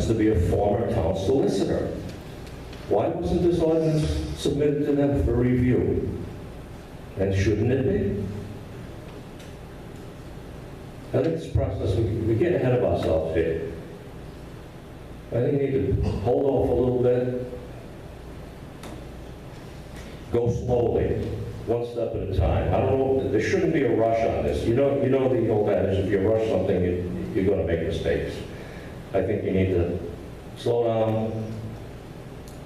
to be a former town solicitor. Why wasn't this ordinance submitted to them for review? And shouldn't it be? I think this process, we get ahead of ourselves here. I think we need to hold off a little bit, go slowly, one step at a time. I don't know, there shouldn't be a rush on this. You know the old adage, if you rush something, you're going to make mistakes. I think you need to slow down,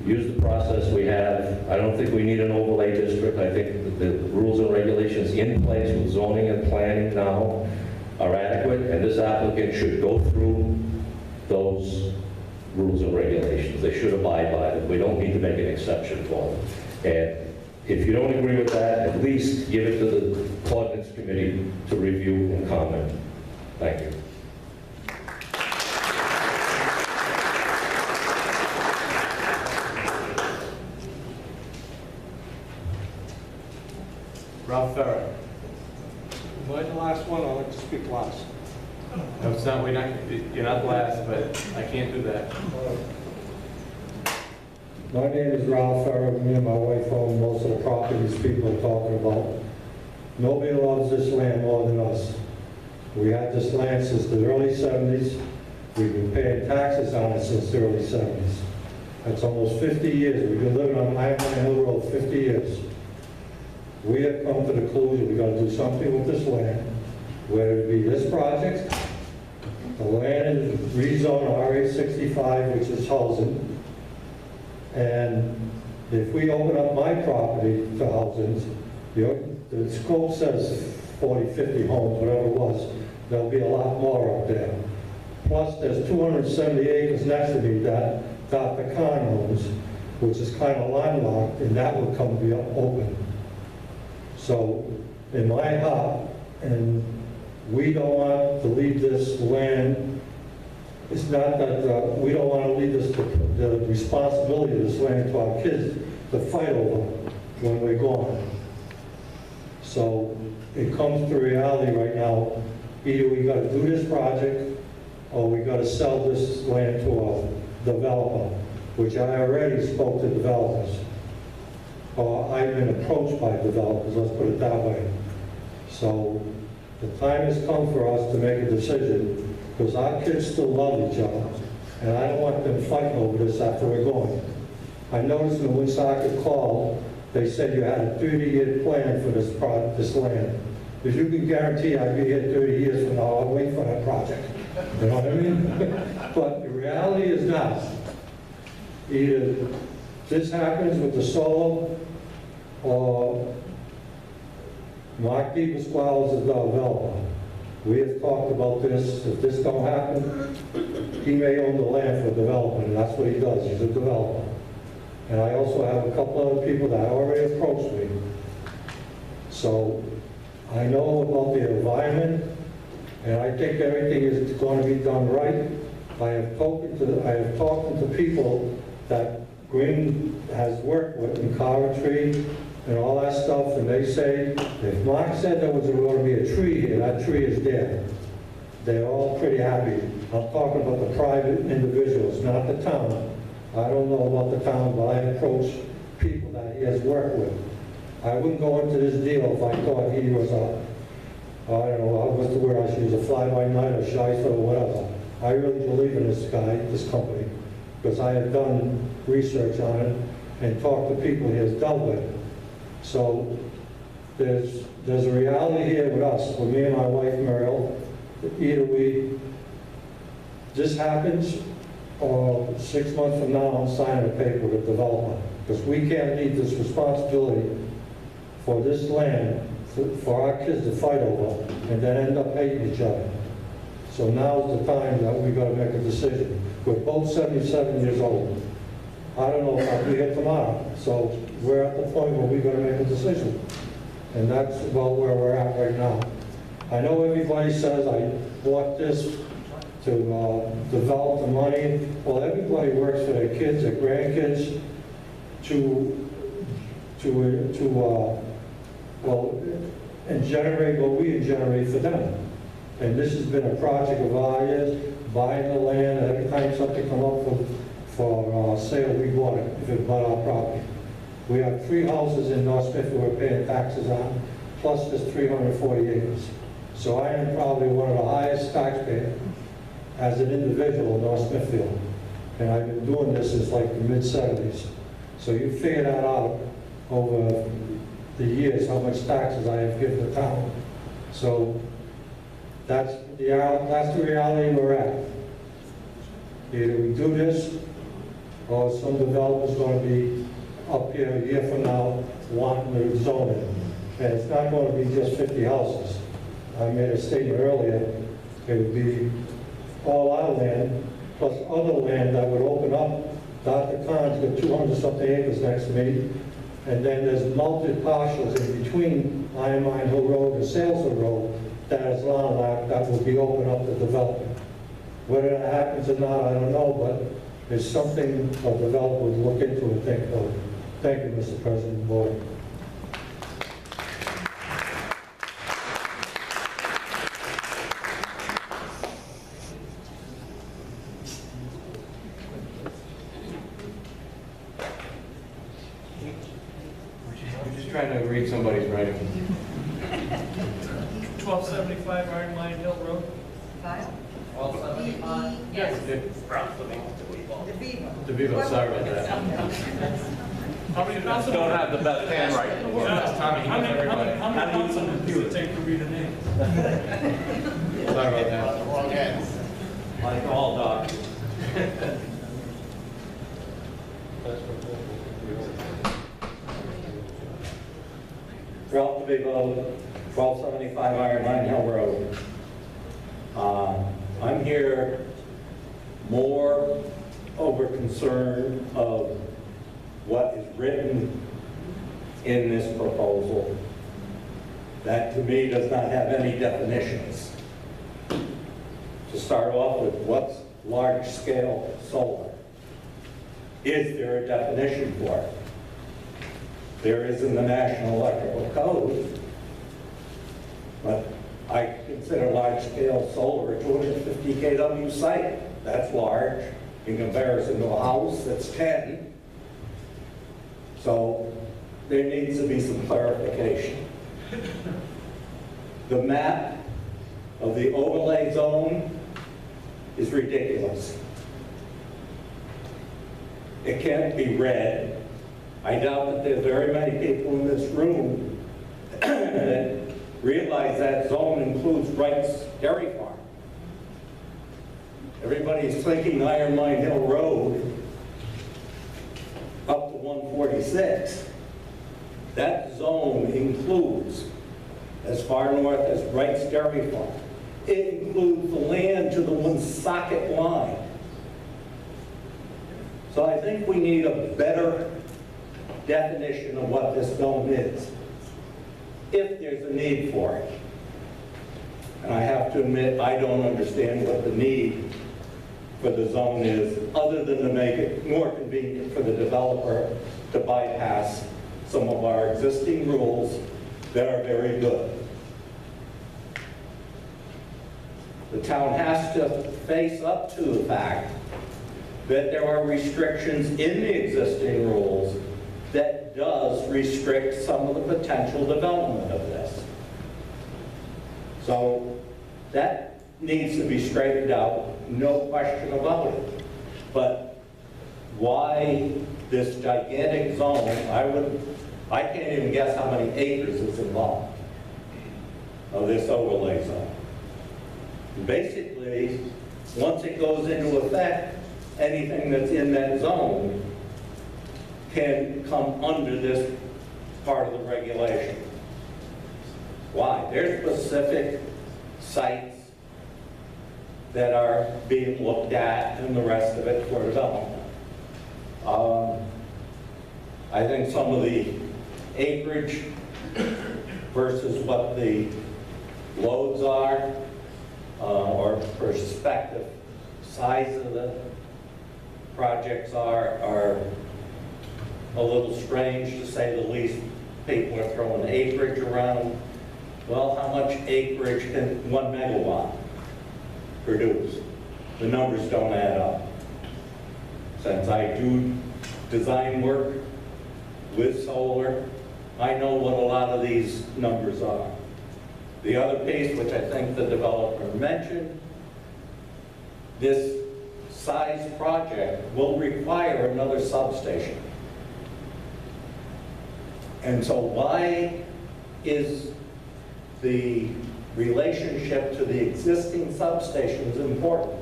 use the process we have. I don't think we need an overlay district. I think the rules and regulations in place with zoning and planning now are adequate, and this applicant should go through those rules and regulations. They should abide by them. We don't need to make an exception for them. And if you don't agree with that, at least give it to the ordinance committee to review and comment. Thank you. Ralph Ferrer. Am I the last one? I'd like to speak last. No, it's not, you're not last, but I can't do that. My name is Ralph Ferrer. Me and my wife own most of the properties people are talking about. Nobody loves this land more than us. We had this land since the early 70s. We've been paying taxes on it since the early 70s. That's almost 50 years. We've been living on Iron Hill Road 50 years. We have come to the conclusion we got to do something with this land, whether it be this project, the land is rezoned RA65, which is housing, and if we open up my property to housing, the scope says 40, 50 homes, whatever it was, there'll be a lot more up there. Plus, there's 270 acres next to me that Dr. Khan owns, which is kind of landlocked, and that will come to be open. So, in my heart, and we don't want to leave this land, it's not that we don't want to leave this, the responsibility of this land to our kids to fight over when we're gone. So, it comes to reality right now, either we got to do this project, or we got to sell this land to a developer, which I already spoke to developers. Or I've been approached by developers, let's put it that way. So the time has come for us to make a decision, because our kids still love each other, and I don't want them fighting over this after we're gone. I noticed in the Woonsocket call, they said you had a 30-year plan for this land. If you can guarantee I'd be here 30 years from now, I'll wait for that project. You know what I mean? But the reality is not. Either this happens with the solar, or Mark DePasquale is the developer. We have talked about this. If this don't happen, he may own the land for development, and that's what he does. He's a developer. And I also have a couple other people that already approached me. So I know about the environment, and I think everything is going to be done right. I have talked to people that Green has worked with in Coventry and all that stuff, and they say, if Mark said there was going to be a tree here, that tree is there. They're all pretty happy. I'm talking about the private individuals, not the town. I don't know about the town, but I approach people that he has worked with. I wouldn't go into this deal if I thought he was I don't know, what's the word I should use, a fly-by-night or shyster or whatever. I really believe in this guy, this company, because I have done research on it and talked to people he has dealt with. So there's a reality here with us, with me and my wife Muriel. Either this happens, or 6 months from now I'm signing a paper with the developer, because we can't leave this responsibility for this land for our kids to fight over and then end up hating each other. So now's the time that we got to make a decision. We're both 77 years old. I don't know if I'll be here tomorrow. So we're at the point where we're going to make a decision. And that's about where we're at right now. I know everybody says I bought this to develop the money. Well, everybody works for their kids, their grandkids, and generate what we generate for them. And this has been a project of ours, buying the land, and every time something come up for sale, we bought it, if it bought our property. We have 3 houses in North Smithfield we're paying taxes on, plus this 340 acres. So I am probably one of the highest taxpayers as an individual in North Smithfield. And I've been doing this since like the mid-70s. So you figure that out over the years, how much taxes I have given the town. So that's the reality we're at. Either we do this, or some developer's going to be up here a year from now wanting to zone it. And it's not going to be just 50 houses. I made a statement earlier, it would be all our land, plus other land that would open up. Dr. Khan's got 200-something acres next to me, and then there's multi-parcels in between Iron Mine Hill Road and Salesville Road that is landlocked that will be open up to development. Whether that happens or not, I don't know, but it's something a developer would look into and think of. Thank you, Mr. President, Board. I'm just trying to read somebody's writing. 1275 Iron Mine Hill Road. File? 1275? Yes. DeVivo, sorry about that. How many Don't have the best handwriting in the world. That's Tommy, he knows everybody. How many consonants does it take to read a name? Sorry about that. Wrong ends. Like all dogs. Ralph DeVivo, 1275 Iron Mine Hill Road. I'm here more over concern of what is written in this proposal that to me does not have any definitions. To start off with, what's large-scale solar? Is there a definition for it? There is in the National Electrical Code, but I consider large-scale solar a 250 kW site. That's large in comparison to a house that's 10. So there needs to be some clarification. The map of the overlay zone is ridiculous. It can't be read. I doubt that there's very many people in this room that realize that zone includes Wright's Dairy Farm. Everybody's thinking Iron Mine Hill Road up to 146. That zone includes as far north as Wright's Dairy Farm. It includes the land to the Woonsocket line. So I think we need a better definition of what this zone is, if there's a need for it. And I have to admit, I don't understand what the need for the zone is, other than to make it more convenient for the developer to bypass some of our existing rules that are very good. The town has to face up to the fact that there are restrictions in the existing rules that does restrict some of the potential development of this. So that needs to be straightened out, no question about it. But why this gigantic zone? I can't even guess how many acres is involved of this overlay zone. Basically, once it goes into effect, anything that's in that zone can come under this part of the regulation. Why? There's specific sites that are being looked at and the rest of it for development. I think some of the acreage versus what the loads are, or prospective size of the projects are a little strange, to say the least. People are throwing acreage around. Well, how much acreage can 1 megawatt? produce. The numbers don't add up. Since I do design work with solar, I know what a lot of these numbers are. The other piece, which I think the developer mentioned, this size project will require another substation. And so why is the relationship to the existing substations important?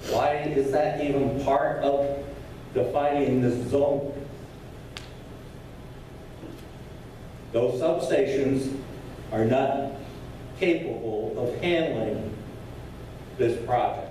Why is that even part of defining this zone? Those substations are not capable of handling this project.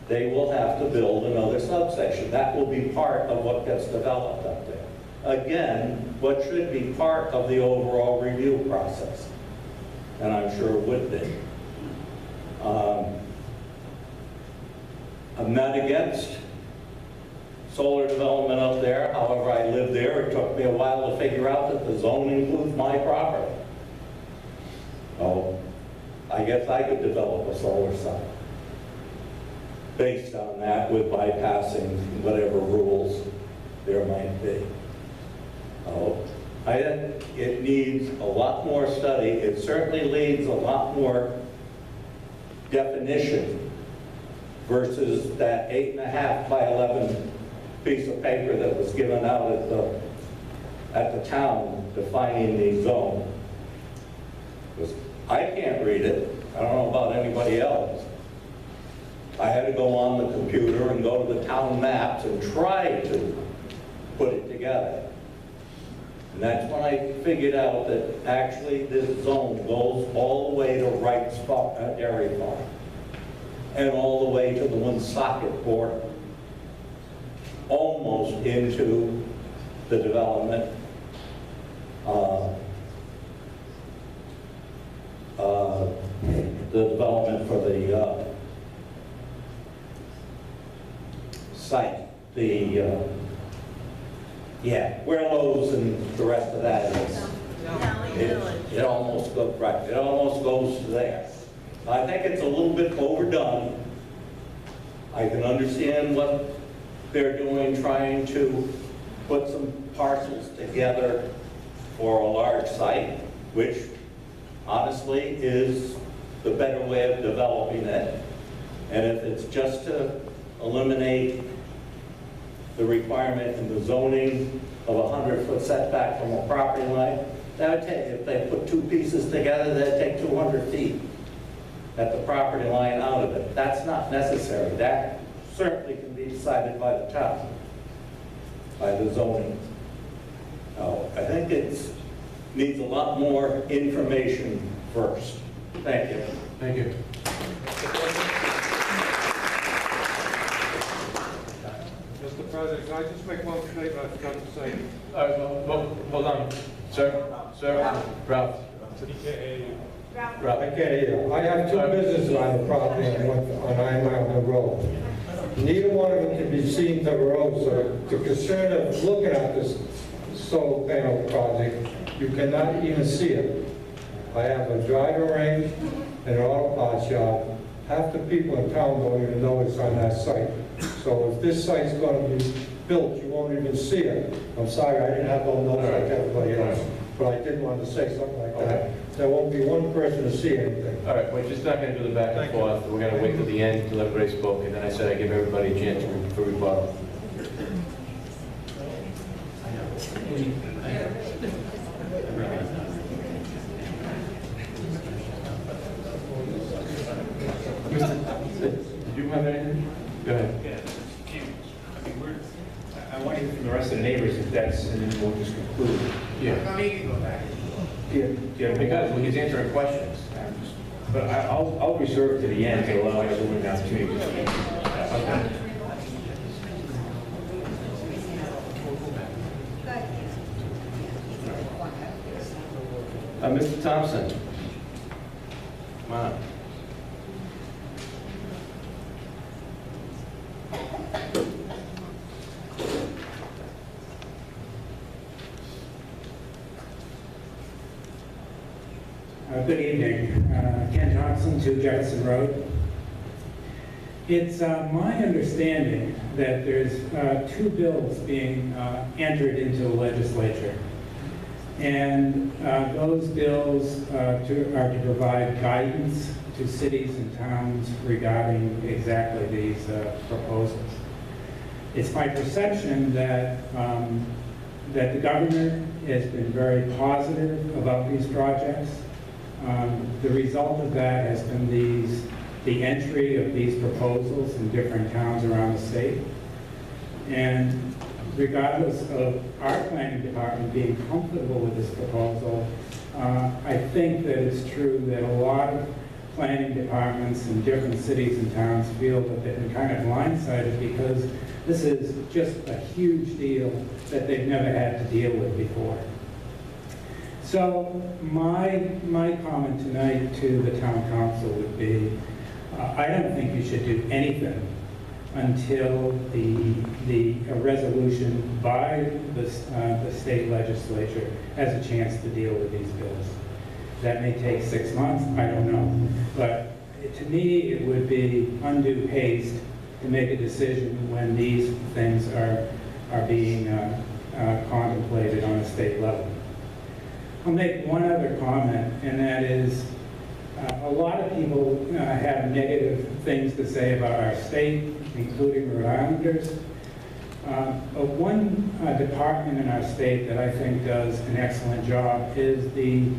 They will have to build another substation. That will be part of what gets developed up there. Again, what should be part of the overall review process, and I'm sure it would be. I'm not against solar development up there. However, I live there. It took me a while to figure out that the zone includes my property. Oh, I guess I could develop a solar site based on that with bypassing whatever rules there might be. Oh, I think it needs a lot more study. It certainly needs a lot more definition versus that 8.5 by 11 piece of paper that was given out at the town defining the zone. Because I can't read it. I don't know about anybody else. I had to go on the computer and go to the town maps and try to put it together. And that's when I figured out that actually this zone goes all the way to Wright's Dairy Farm and all the way to the Woonsocket border, almost into the development for the site, where Lowe's and the rest of that is. It almost goes, right, it almost goes to there. I think it's a little bit overdone. I can understand what they're doing, trying to put some parcels together for a large site, which honestly is the better way of developing it. And if it's just to eliminate the requirement in the zoning of a 100-foot setback from a property line, that would take, if they put two pieces together, that'd take 200 feet at the property line out of it. That's not necessary. That certainly can be decided by the town, by the zoning. Now, I think it needs a lot more information first. Thank you. Thank you. Mr. President, can I just make one statement I forgot to say? Hold on. Sir? Ralph? Ralph. I can't hear. I have two businesses on the property on Island Road. Neither one of them can be seen to the road, so the concern of looking at this solar panel project, you cannot even see it. I have a driving range and an auto parts shop. Half the people in town don't even know it's on that site. So if this site's going to be built, you won't even see it. I'm sorry, I didn't have no notes like everybody else, but I did want to say something like that. There won't be one person to see anything. All right, we're just not going to do the back and forth. We're going to wait till the end till everybody spoke, and then I said I'd give everybody a chance for rebuttal. Did you have anything? Go ahead. Yeah. I want to hear from the rest of the neighbors if that's, and then we'll just conclude. Yeah. Yeah, Because he's answering questions. but I'll reserve to the end to allow everyone an opportunity to speak. Okay. Mr. Thompson. Come on. Good evening. Ken Thompson, 2 Jefferson Road. It's my understanding that there's 2 bills being entered into the legislature. And those bills are to provide guidance to cities and towns regarding exactly these proposals. It's my perception that that the governor has been very positive about these projects. The result of that has been the entry of these proposals in different towns around the state. And regardless of our planning department being comfortable with this proposal, I think that it's true that a lot of planning departments in different cities and towns feel that they've been kind of blindsided because this is just a huge deal that they've never had to deal with before. So my comment tonight to the town council would be, I don't think you should do anything until the resolution by the state legislature has a chance to deal with these bills. That may take 6 months, I don't know. But to me, it would be undue haste to make a decision when these things are being contemplated on a state level. I'll make one other comment, and that is a lot of people have negative things to say about our state, including Rhode Islanders. One department in our state that I think does an excellent job is the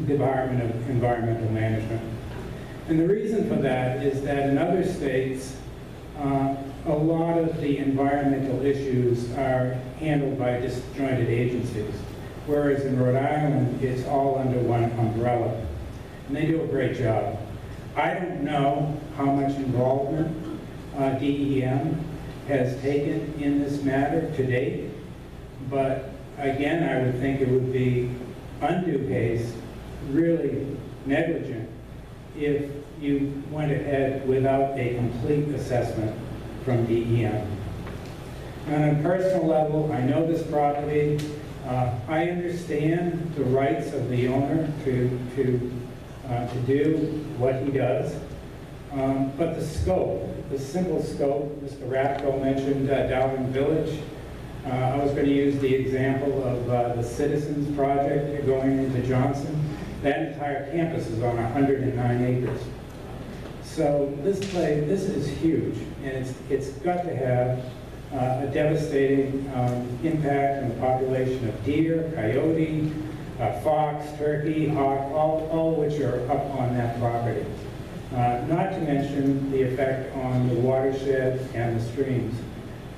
Department of Environmental Management. And the reason for that is that in other states, a lot of the environmental issues are handled by disjointed agencies, whereas in Rhode Island, it's all under one umbrella. And they do a great job. I don't know how much involvement DEM has taken in this matter to date, but again, I would think it would be undue haste, really negligent, if you went ahead without a complete assessment from DEM. On a personal level, I know this property. I understand the rights of the owner to do what he does. But the scope, the simple scope, Mr. Rathko mentioned Dowling Village. I was going to use the example of the Citizens Project going into Johnson. That entire campus is on 109 acres. So this is huge, and it's got to have a devastating impact on the population of deer, coyote, fox, turkey, hawk, all which are up on that property. Not to mention the effect on the watershed and the streams.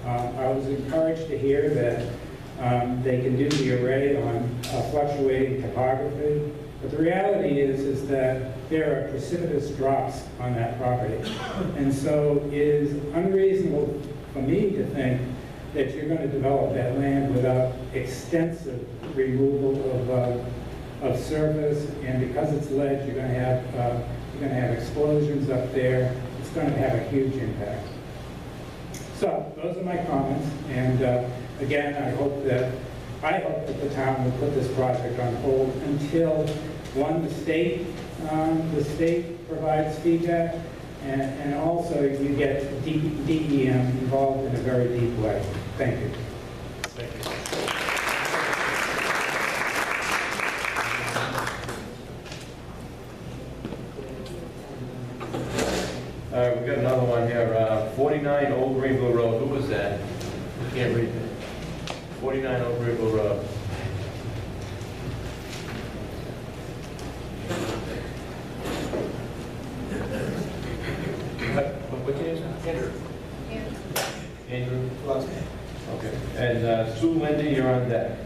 I was encouraged to hear that they can do the array on fluctuating topography, but the reality is that there are precipitous drops on that property. And so it is unreasonable for me to think that you're going to develop that land without extensive removal of surface, and because it's ledge, you're going to have explosions up there. It's going to have a huge impact. So those are my comments, and again, I hope that the town will put this project on hold until, one, the state provides feedback, and also you get DEM involved in a very deep way. Thank you. Thank you. All right, we've got another one here. 49 Old Greenville Road. Who was that? I can't read it. 49 Old Greenville Road. What's your name? Andrew. Andrew? Okay. And Sue Lindy, you're on deck.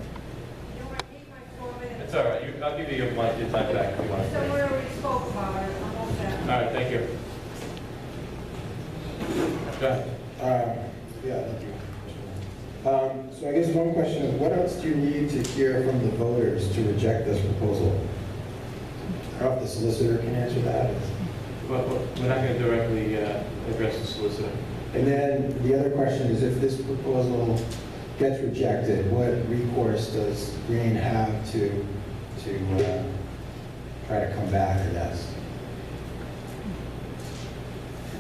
You want to keep my 4 minutes? It's all right. I'll give you your time back if you want to. So we already spoke about it, I'm all set. All right, thank you. Go ahead. Yeah, thank you. So I guess one question is, what else do you need to hear from the voters to reject this proposal? I don't know if the solicitor can answer that. Well, we're not going to directly address the solicitor. And then the other question is, if this proposal gets rejected, what recourse does Green have to try to come back, I guess?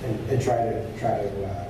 and try to